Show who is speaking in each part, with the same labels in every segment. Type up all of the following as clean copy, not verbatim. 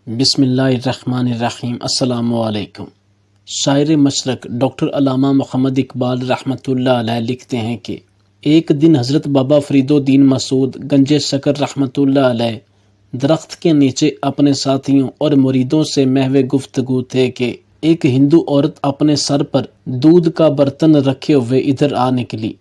Speaker 1: بسم اللہ الرحمن الرحیم۔ السلام علیکم۔ شاعر مشرق ڈاکٹر علامہ محمد اقبال رحمۃ اللہ علیہ لکھتے ہیں کہ ایک دن حضرت بابا فرید الدین مسعود گنج شکر رحمۃ اللہ علیہ درخت کے نیچے اپنے ساتھیوں اور مریدوں سے محو گفتگو تھے کہ ایک ہندو عورت اپنے سر پر دودھ کا برتن رکھے ہوئے ادھر آ نکلی۔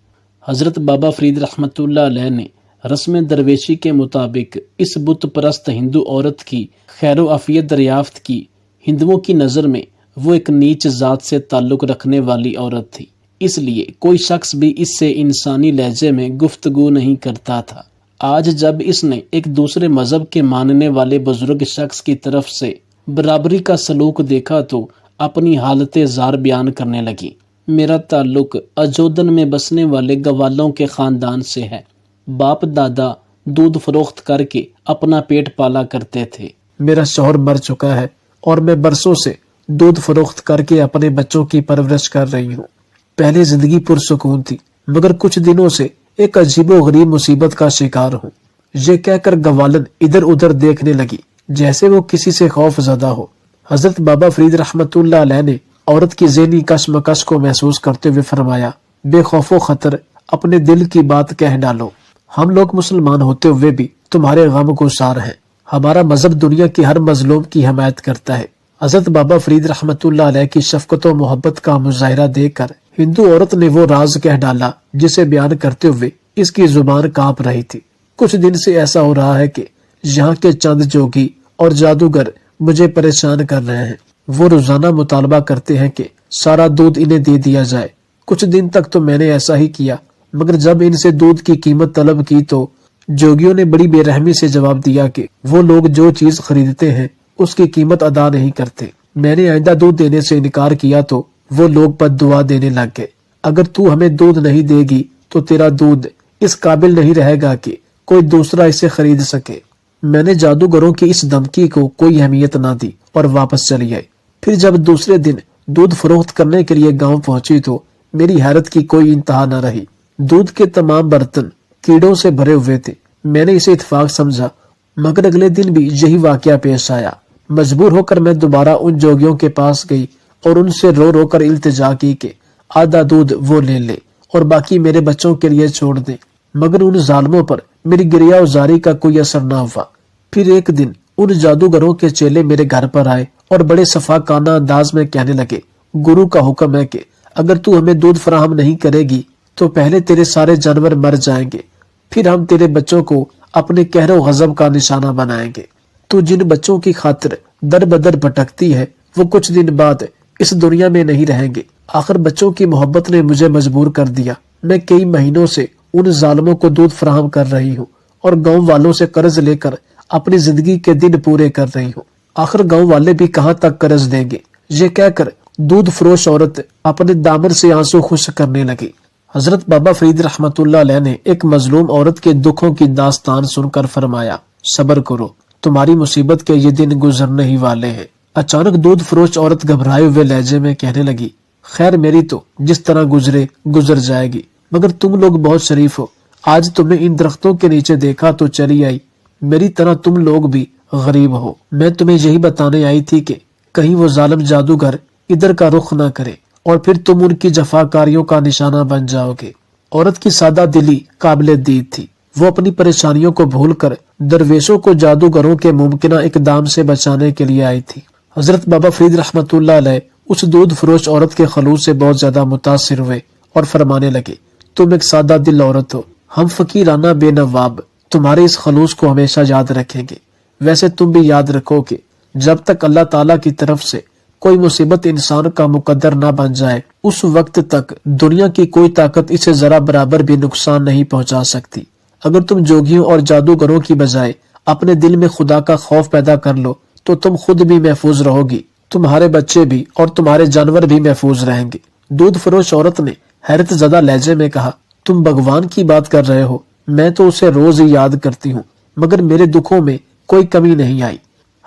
Speaker 1: حضرت بابا فرید رحمۃ اللہ علیہ نے رسم درویشی کے مطابق اس بت پرست ہندو عورت کی خیر و عافیت دریافت کی۔ ہندوؤں کی نظر میں وہ ایک نیچ ذات سے تعلق رکھنے والی عورت تھی، اس لیے کوئی شخص بھی اس سے انسانی لہجے میں گفتگو نہیں کرتا تھا۔ آج جب اس نے ایک دوسرے مذہب کے ماننے والے بزرگ شخص کی طرف سے برابری کا سلوک دیکھا تو اپنی حالت زار بیان کرنے لگی۔ میرا تعلق اجودن میں بسنے والے گوالوں کے خاندان سے ہے۔ باپ دادا دودھ فروخت کر کے اپنا پیٹ پالا کرتے تھے۔ میرا شوہر مر چکا ہے اور میں برسوں سے دودھ فروخت کر کے اپنے بچوں کی پرورش کر رہی ہوں۔ پہلے زندگی پرسکون تھی، مگر کچھ دنوں سے ایک عجیب و غریب مصیبت کا شکار ہوں۔ یہ کہہ کر گوالن ادھر ادھر دیکھنے لگی جیسے وہ کسی سے خوف زدہ ہو۔ حضرت بابا فرید رحمۃ اللہ علیہ نے عورت کی ذہنی کشمکش کو محسوس کرتے ہوئے فرمایا، بے خوف و خطر اپنے دل کی بات کہہ ڈالو۔ ہم لوگ مسلمان ہوتے ہوئے بھی تمہارے غم کو سار ہیں۔ ہمارا مذہب دنیا کے ہر مظلوم کی حمایت کرتا ہے۔ حضرت بابا فرید رحمۃ اللہ علیہ کی شفقت و محبت کا مظاہرہ دیکھ کر ہندو عورت نے وہ راز کہہ ڈالا جسے بیان کرتے ہوئے اس کی زبان کانپ رہی تھی۔ کچھ دن سے ایسا ہو رہا ہے کہ یہاں کے چند جوگی اور جادوگر مجھے پریشان کر رہے ہیں۔ وہ روزانہ مطالبہ کرتے ہیں کہ سارا دودھ انہیں دے دیا جائے۔ کچھ دن تک تو میں نے ایسا ہی کیا، مگر جب ان سے دودھ کی قیمت طلب کی تو جوگیوں نے بڑی بے رحمی سے جواب دیا کہ وہ لوگ جو چیز خریدتے ہیں اس کی قیمت ادا نہیں کرتے۔ میں نے آئندہ دودھ دینے سے انکار کیا تو وہ لوگ بد دعا دینے لگ گئے۔ اگر تو ہمیں دودھ نہیں دے گی تو تیرا دودھ اس قابل نہیں رہے گا کہ کوئی دوسرا اسے خرید سکے۔ میں نے جادوگروں کی اس دھمکی کو کوئی اہمیت نہ دی اور واپس چلی آئی۔ پھر جب دوسرے دن دودھ فروخت کرنے کے لیے گاؤں پہنچی تو میری حیرت کی کوئی انتہا نہ رہی۔ دودھ کے تمام برتن کیڑوں سے بھرے ہوئے تھے۔ میں نے اسے اتفاق سمجھا، مگر اگلے دن بھی یہی واقعہ پیش آیا۔ مجبور ہو کر میں دوبارہ ان جوگیوں کے پاس گئی اور ان سے رو رو کر التجا کی کہ آدھا دودھ وہ لے لے اور باقی میرے بچوں کے لیے چھوڑ دیں، مگر ان ظالموں پر میری گریہ وزاری کا کوئی اثر نہ ہوا۔ پھر ایک دن ان جادوگروں کے چیلے میرے گھر پر آئے اور بڑے صفاقانہ انداز میں کہنے لگے، گرو کا حکم ہے کہ اگر تو ہمیں دودھ فراہم نہیں کرے گی تو پہلے تیرے سارے جانور مر جائیں گے، پھر ہم تیرے بچوں کو اپنے قہر و غضب کا نشانہ بنائیں گے۔ تو جن بچوں کی خاطر در بدر بھٹکتی ہے وہ کچھ دن بعد اس دنیا میں نہیں رہیں گے۔ آخر بچوں کی محبت نے مجھے مجبور کر دیا۔ میں کئی مہینوں سے ان ظالموں کو دودھ فراہم کر رہی ہوں اور گاؤں والوں سے قرض لے کر اپنی زندگی کے دن پورے کر رہی ہوں۔ آخر گاؤں والے بھی کہاں تک قرض دیں گے؟ یہ کہہ کر دودھ فروش عورت اپنے دامن سے آنسو خشک کرنے لگی۔ حضرت بابا فرید رحمۃ اللہ علیہ نے ایک مظلوم عورت کے دکھوں کی داستان سن کر فرمایا، صبر کرو، تمہاری مصیبت کے یہ دن گزرنے ہی والے ہیں۔ اچانک دودھ فروش عورت گھبرائے ہوئے لہجے میں کہنے لگی، خیر میری تو جس طرح گزرے گزر جائے گی، مگر تم لوگ بہت شریف ہو، آج تمہیں ان درختوں کے نیچے دیکھا تو چلی آئی۔ میری طرح تم لوگ بھی غریب ہو۔ میں تمہیں یہی بتانے آئی تھی کہ کہیں وہ ظالم جادوگر ادھر کا رخ نہ کرے اور پھر تم ان کی جفاکاریوں کا نشانہ بن جاؤ گے۔ عورت کی سادہ دلی قابل دید تھی۔ وہ اپنی پریشانیوں کو بھول کر درویشوں کو جادوگروں کے ممکنہ اقدام سے بچانے کے لیے آئی تھی۔ حضرت بابا فرید رحمۃ اللہ علیہ اس دودھ فروش عورت کے خلوص سے بہت زیادہ متاثر ہوئے اور فرمانے لگے، تم ایک سادہ دل عورت ہو، ہم فقیرانہ بے نواب تمہارے اس خلوص کو ہمیشہ یاد رکھیں گے۔ ویسے تم بھی یاد رکھو کہ جب تک اللہ تعالیٰ کی طرف سے کوئی مصیبت انسان کا مقدر نہ بن جائے اس وقت تک دنیا کی کوئی طاقت اسے ذرا برابر بھی نقصان نہیں پہنچا سکتی۔ اگر تم جوگیوں اور جادوگروں کی بجائے اپنے دل میں خدا کا خوف پیدا کر لو تو تم خود بھی محفوظ رہو گی، تمہارے بچے بھی اور تمہارے جانور بھی محفوظ رہیں گے۔ دودھ فروش عورت نے حیرت زدہ لہجے میں کہا، تم بھگوان کی بات کر رہے ہو، میں تو اسے روز ہی یاد کرتی ہوں، مگر میرے دکھوں میں کوئی کمی نہیں آئی۔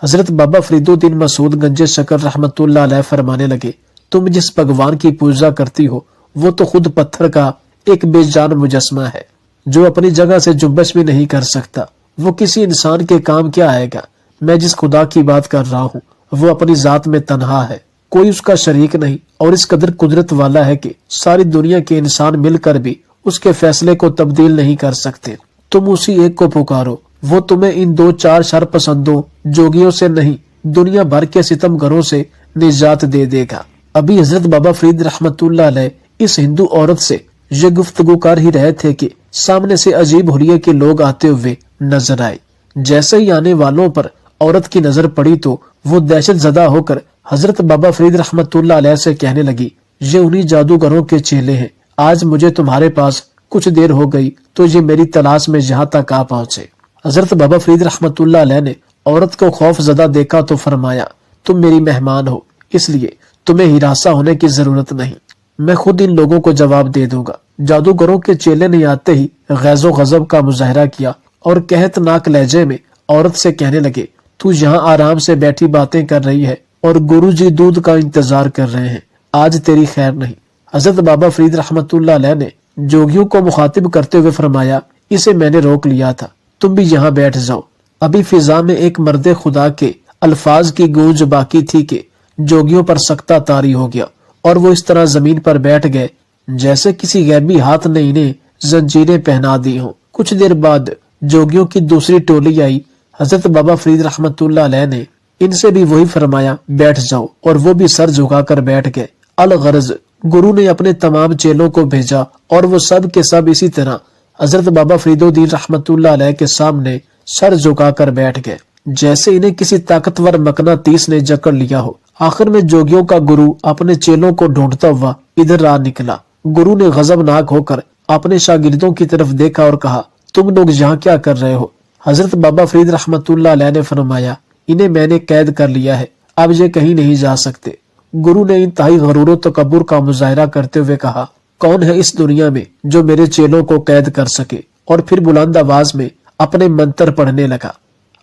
Speaker 1: حضرت بابا فرید الدین مسعود گنج شکر رحمۃ اللہ علیہ فرمانے لگے، تم جس بھگوان کی پوجا کرتی ہو وہ تو خود پتھر کا ایک بے جان مجسمہ ہے جو اپنی جگہ سے جنبش بھی نہیں کر سکتا۔ وہ کسی انسان کے کام کیا آئے گا؟ میں جس خدا کی بات کر رہا ہوں وہ اپنی ذات میں تنہا ہے، کوئی اس کا شریک نہیں، اور اس قدر قدرت والا ہے کہ ساری دنیا کے انسان مل کر بھی اس کے فیصلے کو تبدیل نہیں کر سکتے۔ تم اسی ایک کو پکارو، وہ تمہیں ان دو چار شر پسندوں جوگیوں سے نہیں، دنیا بھر کے ستم گھروں سے نجات دے دے گا۔ ابھی حضرت بابا فرید رحمت اللہ علیہ اس ہندو عورت سے یہ گفتگو کر ہی رہے تھے کہ سامنے سے عجیب حلیے کے لوگ آتے ہوئے نظر آئے۔ جیسے ہی آنے والوں پر عورت کی نظر پڑی تو وہ دہشت زدہ ہو کر حضرت بابا فرید رحمت اللہ علیہ سے کہنے لگی، یہ انہی جادوگروں کے چیلے ہیں، آج مجھے تمہارے پاس کچھ دیر ہو گئی تو یہ میری تلاش میں یہاں تک آ پہنچے۔ حضرت بابا فرید رحمت اللہ علیہ نے عورت کو خوف زدہ دیکھا تو فرمایا، تم میری مہمان ہو، اس لیے تمہیں ہراساں ہونے کی ضرورت نہیں، میں خود ان لوگوں کو جواب دے دوں گا۔ جادوگروں کے چیلے نے آتے ہی غیظ و غضب کا مظاہرہ کیا اور قحط ناک لہجے میں عورت سے کہنے لگے، تو یہاں آرام سے بیٹھی باتیں کر رہی ہے اور گرو جی دودھ کا انتظار کر رہے ہیں، آج تیری خیر نہیں۔ حضرت بابا فرید رحمت اللہ علیہ نے جوگیوں کو مخاطب کرتے ہوئے فرمایا، اسے میں نے روک لیا تھا، تم بھی یہاں بیٹھ جاؤ۔ ابھی فضا میں ایک مرد خدا کے الفاظ کی گونج باقی تھی کہ جوگیوں پر سکتہ طاری ہو گیا اور وہ اس طرح زمین پر بیٹھ گئے جیسے کسی غیبی ہاتھ نے انہیں زنجیریں پہنا دی ہوں۔ کچھ دیر بعد جوگیوں کی دوسری ٹولی آئی، حضرت بابا فرید رحمت اللہ علیہ نے ان سے بھی وہی فرمایا، بیٹھ جاؤ، اور وہ بھی سر جھکا کر بیٹھ گئے۔ الغرض گرو نے اپنے تمام چیلوں کو بھیجا اور وہ سب کے سب اسی طرح حضرت بابا فرید الدین رحمت اللہ علیہ کے سامنے سر جھکا کر بیٹھ گئے جیسے انہیں کسی طاقتور مقناطیس نے جکڑ لیا ہو۔ آخر میں جوگیوں کا گرو اپنے چیلوں کو ڈھونڈتا ہوا ادھر آ نکلا۔ گرو نے غضبناک ہو کر اپنے شاگردوں کی طرف دیکھا اور کہا، تم لوگ یہاں کیا کر رہے ہو؟ حضرت بابا فرید رحمت اللہ علیہ نے فرمایا، انہیں میں نے قید کر لیا ہے، اب یہ کہیں نہیں جا سکتے۔ گرو نے انتہائی غرور و تکبر کا مظاہرہ کرتے ہوئے کہا، کون ہے اس دنیا میں جو میرے چیلوں کو قید کر سکے؟ اور پھر بلند آواز میں اپنے منتر پڑھنے لگا۔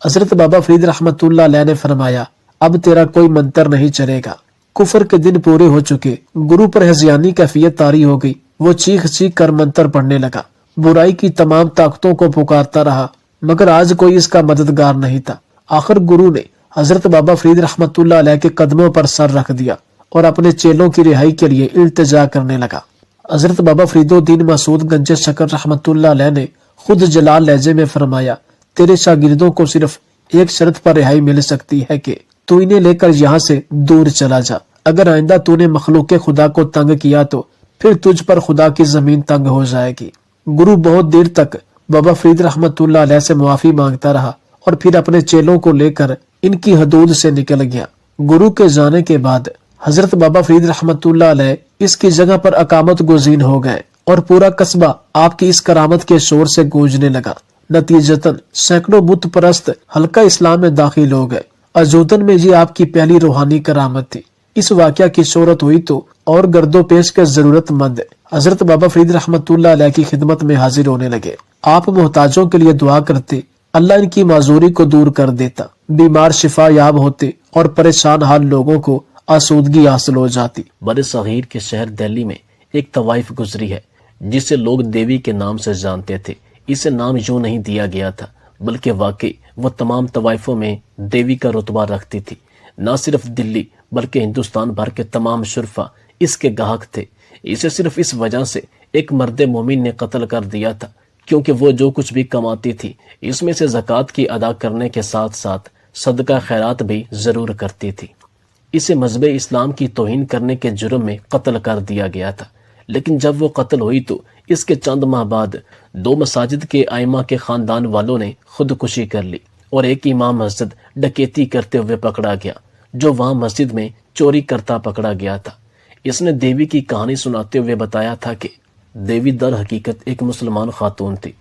Speaker 1: حضرت بابا فرید رحمت اللہ علیہ نے فرمایا، اب تیرا کوئی منتر نہیں چلے گا، کفر کے دن پورے ہو چکے۔ گرو پر ہذیانی کیفیت طاری ہو گئی، وہ چیخ چیخ کر منتر پڑھنے لگا، برائی کی تمام طاقتوں کو پکارتا رہا، مگر آج کوئی اس کا مددگار نہیں تھا۔ آخر گرو نے حضرت بابا فرید رحمت اللہ علیہ کے قدموں پر سر رکھ دیا اور اپنے چیلوں کی رہائی کے لیے التجا کرنے لگا۔ حضرت بابا فرید الدین مسعود گنج شکر رحمت اللہ علیہ نے خود جلال لہجے میں فرمایا، تیرے شاگردوں کو صرف ایک شرط پر رہائی مل سکتی ہے کہ تو انہیں لے کر یہاں سے دور چلا جا، اگر آئندہ تو نے مخلوق خدا کو تنگ کیا تو پھر تجھ پر خدا کی زمین تنگ ہو جائے گی۔ گرو بہت دیر تک بابا فرید رحمت اللہ علیہ سے معافی مانگتا رہا اور پھر اپنے چیلوں کو لے کر ان کی حدود سے نکل گیا۔ گرو کے جانے کے بعد حضرت بابا فرید رحمت اللہ علیہ اس کی جگہ پر اقامت گزین ہو گئے اور پورا قصبہ آپ کی اس کرامت کے شور سے گونجنے لگا۔ نتیجتاً سینکڑوں بت پرست حلقہ اسلام میں داخل ہو گئے۔ اجودن میں یہ آپ کی پہلی روحانی کرامت تھی۔ اس واقعہ کی شہرت ہوئی تو اور گرد و پیش کے ضرورت مند حضرت بابا فرید رحمت اللہ علیہ کی خدمت میں حاضر ہونے لگے۔ آپ محتاجوں کے لیے دعا کرتے، اللہ ان کی معذوری کو دور کر دیتا، بیمار شفا یاب ہوتے اور پریشان حال لوگوں کو آسودگی حاصل ہو جاتی۔
Speaker 2: بر صغیر کے شہر دہلی میں ایک طوائف گزری ہے جسے لوگ دیوی کے نام سے جانتے تھے۔ اسے نام یوں نہیں دیا گیا تھا بلکہ واقعی وہ تمام طوائفوں میں دیوی کا رتبہ رکھتی تھی۔ نہ صرف دلی بلکہ ہندوستان بھر کے تمام شرفا اس کے گاہک تھے۔ اسے صرف اس وجہ سے ایک مرد مومن نے قتل کر دیا تھا کیونکہ وہ جو کچھ بھی کماتی تھی اس میں سے زکوٰۃ کی ادا کرنے کے ساتھ ساتھ صدقہ خیرات بھی ضرور کرتی تھی۔ اسے مذہب اسلام کی توہین کرنے کے جرم میں قتل کر دیا گیا تھا، لیکن جب وہ قتل ہوئی تو اس کے چند ماہ بعد 2 مساجد کے ائمہ کے خاندان والوں نے خودکشی کر لی اور ایک امام مسجد ڈکیتی کرتے ہوئے پکڑا گیا جو وہاں مسجد میں چوری کرتا پکڑا گیا تھا۔ اس نے دیوی کی کہانی سناتے ہوئے بتایا تھا کہ دیوی در حقیقت ایک مسلمان خاتون تھی۔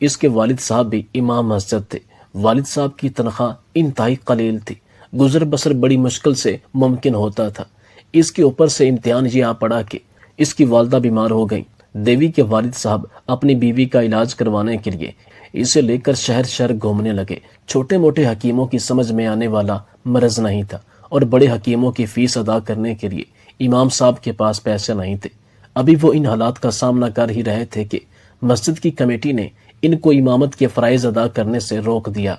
Speaker 2: اس کے والد صاحب بھی امام مسجد تھے۔ والد صاحب کی تنخواہ انتہائی قلیل تھی، گزر بسر بڑی مشکل سے ممکن ہوتا تھا۔ اس کے اوپر سے امتحان یہ آ پڑا کہ اس کی والدہ بیمار ہو گئیں۔ دیوی کے والد صاحب اپنی بیوی کا علاج کروانے کے لیے اسے لے کر شہر شہر گھومنے لگے۔ چھوٹے موٹے حکیموں کی سمجھ میں آنے والا مرض نہیں تھا اور بڑے حکیموں کی فیس ادا کرنے کے لیے امام صاحب کے پاس پیسے نہیں تھے۔ ابھی وہ ان حالات کا سامنا کر ہی رہے تھے کہ مسجد کی کمیٹی نے ان کو امامت کے فرائض ادا کرنے سے روک دیا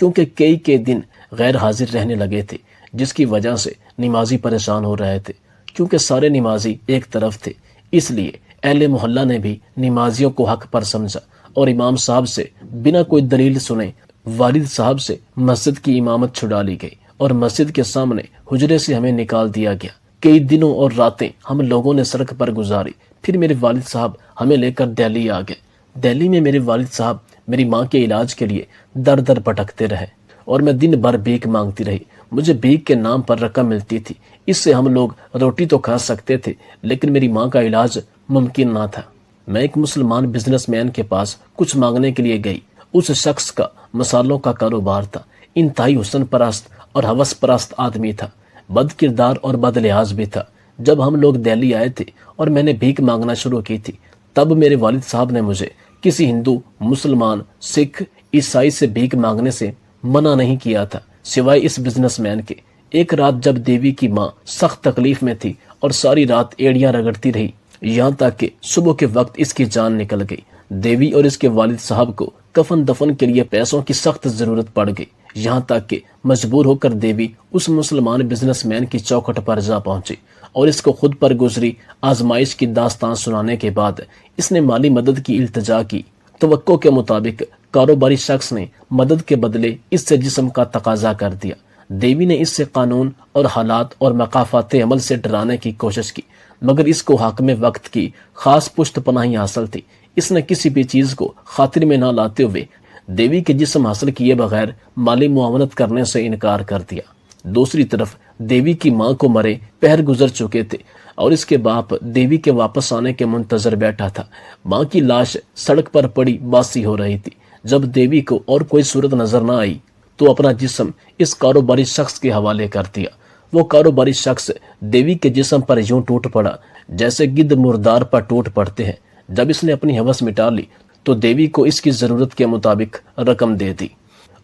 Speaker 2: کیونکہ کئی دن غیر حاضر رہنے لگے تھے، جس کی وجہ سے نمازی پریشان ہو رہے تھے۔ کیونکہ سارے نمازی ایک طرف تھے، اس لیے اہل محلہ نے بھی نمازیوں کو حق پر سمجھا اور امام صاحب سے بنا کوئی دلیل سنے والد صاحب سے مسجد کی امامت چھڑا لی گئی اور مسجد کے سامنے حجرے سے ہمیں نکال دیا گیا۔ کئی دنوں اور راتیں ہم لوگوں نے سڑک پر گزاری۔ پھر میرے والد صاحب ہمیں لے کر دہلی آ گئے۔ دہلی میں میرے والد صاحب میری ماں کے علاج کے لیے در در بھٹکتے رہے اور میں دن بھر بھیک مانگتی رہی۔ مجھے بھیک کے نام پر رقم ملتی تھی، اس سے ہم لوگ روٹی تو کھا سکتے تھے، لیکن میری ماں کا علاج ممکن نہ تھا۔ میں ایک مسلمان بزنس مین کے پاس کچھ مانگنے کے لیے گئی۔ اس شخص کا مسالوں کا کاروبار تھا، انتہائی حسن پرست اور ہوس پرست آدمی تھا، بد کردار اور بد لحاظ بھی تھا۔ جب ہم لوگ دہلی آئے تھے اور میں نے بھیک مانگنا شروع کی تھی، تب میرے والد صاحب نے مجھے کسی ہندو، مسلمان، سکھ، عیسائی سے بھیک مانگنے سے منع نہیں کیا تھا، سوائے اس بزنس مین کے۔ ایک رات جب دیوی کی ماں سخت تکلیف میں تھی اور ساری رات ایڑیاں رگڑتی رہی، یہاں تک کہ صبح کے وقت اس کی جان نکل گئی۔ دیوی اور اس کے والد صاحب کو کفن دفن کے لیے پیسوں کی سخت ضرورت پڑ گئی، یہاں تک کہ مجبور ہو کر دیوی اس مسلمان بزنس مین کی چوکھٹ پر جا پہنچی اور اس کو خود پر گزری آزمائش کی داستان سنانے کے بعد اس نے مالی مدد کی التجا کی۔ توقع کے مطابق کاروباری شخص نے مدد کے بدلے اس سے جسم کا تقاضا کر دیا۔ دیوی نے اس سے قانون اور حالات اور مقافات عمل سے ڈرانے کی کوشش کی، مگر اس کو حاکم وقت کی خاص پشت پناہی حاصل تھی۔ اس نے کسی بھی چیز کو خاطر میں نہ لاتے ہوئے دیوی کے جسم حاصل کیے بغیر مالی معاونت کرنے سے انکار کر دیا۔ دوسری طرف دیوی کی ماں کو مرے پہر گزر چکے تھے اور اس کے باپ دیوی کے واپس آنے کے منتظر بیٹھا تھا۔ ماں کی لاش سڑک پر پڑی باسی ہو رہی تھی۔ جب دیوی کو اور کوئی صورت نظر نہ آئی تو اپنا جسم اس کاروباری شخص کے حوالے کر دیا۔ وہ کاروباری شخص دیوی کے جسم پر یوں ٹوٹ پڑا جیسے گدھ مردار پر ٹوٹ پڑتے ہیں۔ جب اس نے اپنی ہوس مٹا لی تو دیوی کو اس کی ضرورت کے مطابق رقم دے دی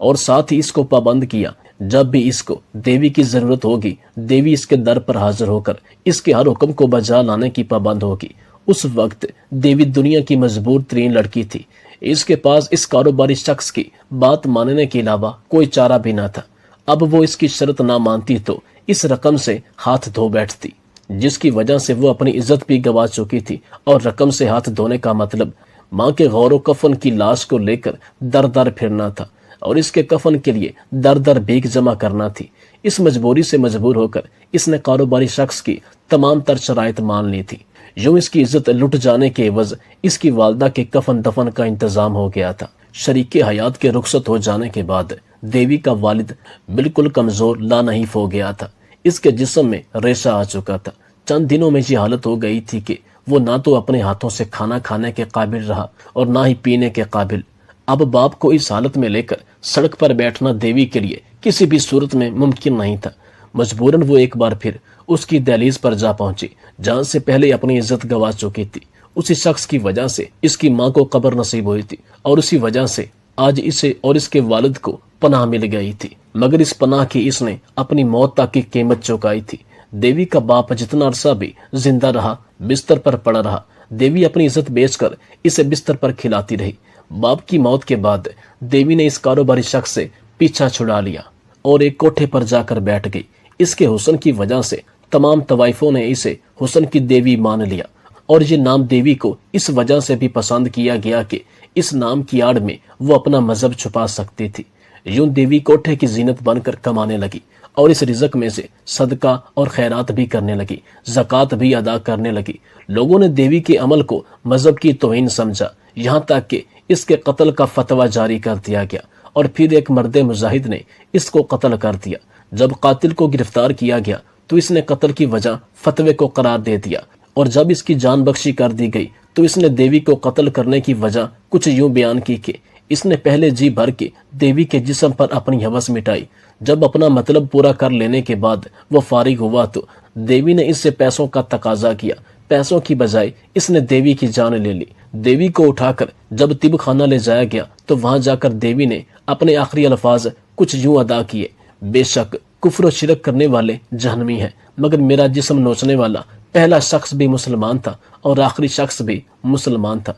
Speaker 2: اور ساتھ ہی اس کو پابند کیا، جب بھی اس کو دیوی کی ضرورت ہوگی دیوی اس کے در پر حاضر ہو کر اس کے ہر حکم کو بجا لانے کی پابند ہوگی۔ اس وقت دیوی دنیا کی مجبور ترین لڑکی تھی۔ اس کے پاس اس کاروباری شخص کی بات ماننے کے علاوہ کوئی چارہ بھی نہ تھا۔ اب وہ اس کی شرط نہ مانتی تو اس رقم سے ہاتھ دھو بیٹھتی، جس کی وجہ سے وہ اپنی عزت بھی گوا چکی تھی، اور رقم سے ہاتھ دھونے کا مطلب ماں کے غور و کفن کی لاش کو لے کر در در پھرنا تھا اور اس کے کفن کے لیے در در بھیک جمع کرنا تھی۔ اس مجبوری سے مجبور ہو کر اس نے کاروباری شخص کی تمام تر شرائط مان لی تھی۔ یوں اس کی عزت لٹ جانے کے عوض اس کی والدہ کے کفن دفن کا انتظام ہو گیا تھا۔ شریک حیات کے رخصت ہو جانے کے بعد دیوی کا والد بالکل کمزور لانحیف ہو گیا تھا۔ اس کے جسم میں ریشہ آ چکا تھا۔ چند دنوں میں یہ حالت ہو گئی تھی کہ وہ نہ تو اپنے ہاتھوں سے کھانا کھانے کے قابل رہا اور نہ ہی پینے کے قابل۔ اب باپ کو اس حالت میں لے کر سڑک پر بیٹھنا دیوی کے لیے کسی بھی صورت میں ممکن نہیں تھا۔ مجبوراً وہ ایک بار پھر اس کی دہلیز پر جا پہنچی جہاں سے پہلے اپنی عزت گوا چکی تھی۔ اسی شخص کی وجہ سے اس کی ماں کو قبر نصیب ہوئی تھی اور اسی وجہ سے آج اسے اور اس کے والد کو پناہ مل گئی تھی، مگر اس پناہ کی اس نے اپنی موت تک کی قیمت چکائی تھی۔ دیوی کا باپ جتنا عرصہ بھی زندہ رہا بستر پر پڑا رہا۔ دیوی اپنی عزت بیچ کر اسے بستر پر کھلاتی رہی۔ باپ کی موت کے بعد دیوی نے اس کاروباری شخص سے پیچھا چھڑا لیا اور ایک کوٹھے پر جا کر بیٹھ گئی۔ اس کے حسن کی وجہ سے تمام طوائفوں نے اسے حسن کی دیوی مان لیا، اور یہ نام دیوی کو اس وجہ سے بھی پسند کیا گیا کہ اس نام کی آڑ میں وہ اپنا مذہب چھپا سکتی تھی۔ یوں دیوی کوٹھے کی زینت بن کر کمانے لگی اور اس رزق میں سے صدقہ اور خیرات بھی کرنے لگی، زکوٰۃ بھی ادا کرنے لگی۔ لوگوں نے دیوی کے عمل کو مذہب کی توہین سمجھا، یہاں تک کہ اس کے قتل کا فتویٰ جاری کر دیا گیا، اور پھر ایک مرد مجاہد نے اس کو قتل کر دیا۔ جب قاتل کو گرفتار کیا گیا تو اس نے قتل کی وجہ فتوے کو قرار دے دیا، اور جب اس کی جان بخشی کر دی گئی تو اس نے دیوی کو قتل کرنے کی وجہ کچھ یوں بیان کی کہ اس نے پہلے جی بھر کے دیوی کے جسم پر اپنی ہوس مٹائی۔ جب اپنا مطلب پورا کر لینے کے بعد وہ فارغ ہوا تو دیوی نے اس سے پیسوں کا تقاضا کیا۔ پیسوں کی بجائے اس نے دیوی کی جان لے لی۔ دیوی کو اٹھا کر جب طب خانہ لے جایا گیا تو وہاں جا کر دیوی نے اپنے آخری الفاظ کچھ یوں ادا کیے: بے شک کفر و شرک کرنے والے جہنمی ہیں، مگر میرا جسم نوچنے والا پہلا شخص بھی مسلمان تھا اور آخری شخص بھی مسلمان تھا۔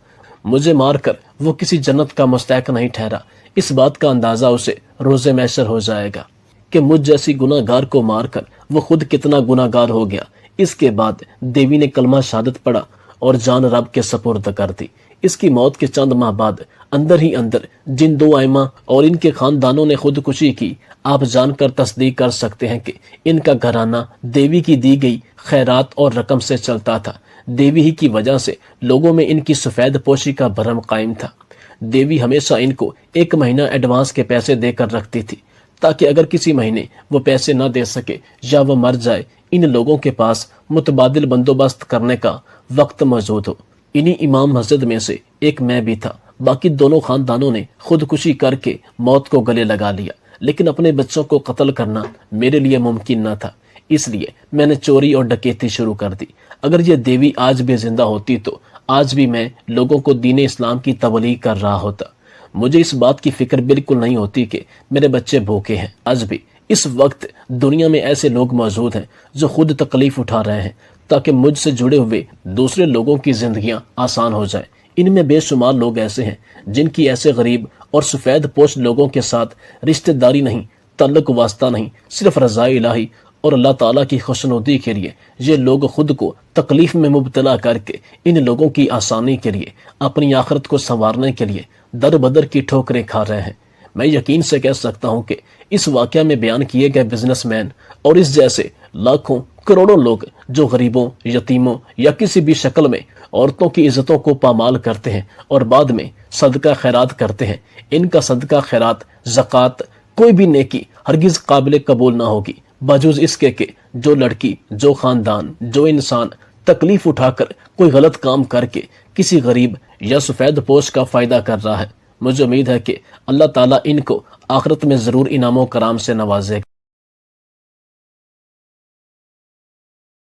Speaker 2: مجھے مار کر وہ کسی جنت کا مستحق نہیں ٹھہرا، اس بات کا اندازہ اسے روز محشر ہو جائے گا کہ مجھ جیسی گناہ گار کو مار کر وہ خود کتنا گناہ گار ہو گیا۔ اس کے بعد دیوی نے کلمہ شہادت پڑھا اور جان رب کے سپرد کر دی۔ اس کی موت کے چند ماہ بعد اندر ہی اندر جن دو ائمہ اور ان کے خاندانوں نے خودکشی کی، آپ جان کر تصدیق کر سکتے ہیں کہ ان کا گھرانہ دیوی کی دی گئی خیرات اور رقم سے چلتا تھا۔ دیوی ہی کی وجہ سے لوگوں میں ان کی سفید پوشی کا بھرم قائم تھا۔ دیوی ہمیشہ ان کو 1 مہینہ ایڈوانس کے پیسے دے کر رکھتی تھی تاکہ اگر کسی مہینے وہ پیسے نہ دے سکے یا وہ مر جائے، ان لوگوں کے پاس متبادل بندوبست کرنے کا وقت موجود ہو۔ انہی امام مسجد میں سے ایک میں بھی تھا۔ باقی دونوں خاندانوں نے خودکشی کر کے موت کو گلے لگا لیا، لیکن اپنے بچوں کو قتل کرنا میرے لیے ممکن نہ تھا، اس لیے میں نے چوری اور ڈکیتی شروع کر دی۔ اگر یہ دیوی آج بھی زندہ ہوتی تو آج بھی میں لوگوں کو دین اسلام کی تبلیغ کر رہا ہوتا۔ مجھے اس بات کی فکر بالکل نہیں ہوتی کہ میرے بچے بھوکے ہیں۔ آج بھی اس وقت دنیا میں ایسے لوگ موجود ہیں جو خود تکلیف اٹھا رہے ہیں تاکہ مجھ سے جڑے ہوئے دوسرے لوگوں کی زندگیاں آسان ہو جائیں۔ ان میں بے شمار لوگ ایسے ہیں جن کی ایسے غریب اور سفید پوش لوگوں کے ساتھ رشتہ داری نہیں، تعلق واسطہ نہیں، صرف رضا الہی اور اللہ تعالیٰ کی خوشنودی کے لیے یہ لوگ خود کو تکلیف میں مبتلا کر کے ان لوگوں کی آسانی کے لیے، اپنی آخرت کو سنوارنے کے لیے در بدر کی ٹھوکریں کھا رہے ہیں۔ میں یقین سے کہہ سکتا ہوں کہ اس واقعہ میں بیان کیے گئے بزنس مین اور اس جیسے لاکھوں کروڑوں لوگ جو غریبوں، یتیموں یا کسی بھی شکل میں عورتوں کی عزتوں کو پامال کرتے ہیں اور بعد میں صدقہ خیرات کرتے ہیں، ان کا صدقہ خیرات، زکوٰۃ، کوئی بھی نیکی ہرگز قابل قبول نہ ہوگی بجز اس کے کہ جو لڑکی، جو خاندان، جو انسان تکلیف اٹھا کر کوئی غلط کام کر کے کسی غریب یا سفید پوش کا فائدہ کر رہا ہے۔ مجھے امید ہے کہ اللہ تعالیٰ ان کو آخرت میں ضرور انعام و کرام سے نوازے گا۔